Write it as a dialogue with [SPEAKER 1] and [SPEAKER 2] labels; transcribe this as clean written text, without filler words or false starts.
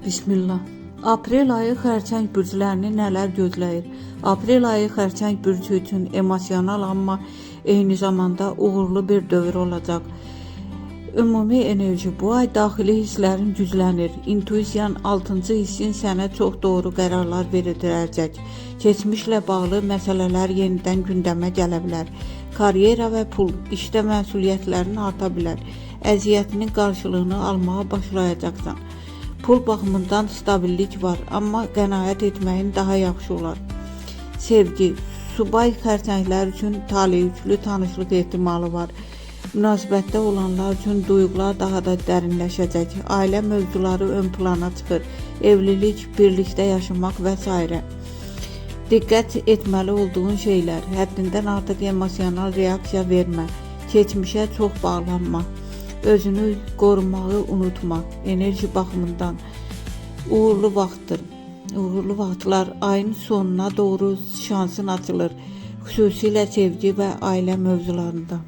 [SPEAKER 1] Bismillah. Aprel ayı xərçəng bürclərini nələr gözləyir? Aprel ayı xərçəng bürcü üçün emosional, amma eyni zamanda uğurlu bir dövr olacaq. Ümumi enerji bu ay daxili hisslərin güclənir. İntuisiyan 6-cı hissin sənə çox doğru qərarlar verəcək. Keçmişlə bağlı məsələlər yenidən gündəmə gələ bilər. Karyera və pul, işdə məsuliyyətlərin arta bilər. Əziyyətinin qarşılığını almağa başlayacaqsan. Pul baxımından stabillik var, amma qənaət etməyin daha yaxşı olar. Sevgi, subay xərçənglər üçün taleyüklü tanışlıq ehtimalı var. Münasibətdə olanlar üçün duyğular daha da dərinləşəcək. Ailə mövzuları ön plana çıxır. Evlilik, birlikdə yaşamaq və s. Diqqət etməli olduğun şeylər, həddindən artıq emosional reaksiya vermə, keçmişə çox bağlanma. Özünü qorumağı unutma. Enerji baxımından uğurlu vaxtdır. Uğurlu vaxtlar ayın sonuna doğru şansın açılır. Xüsusilə sevgi və ailə mövzularında.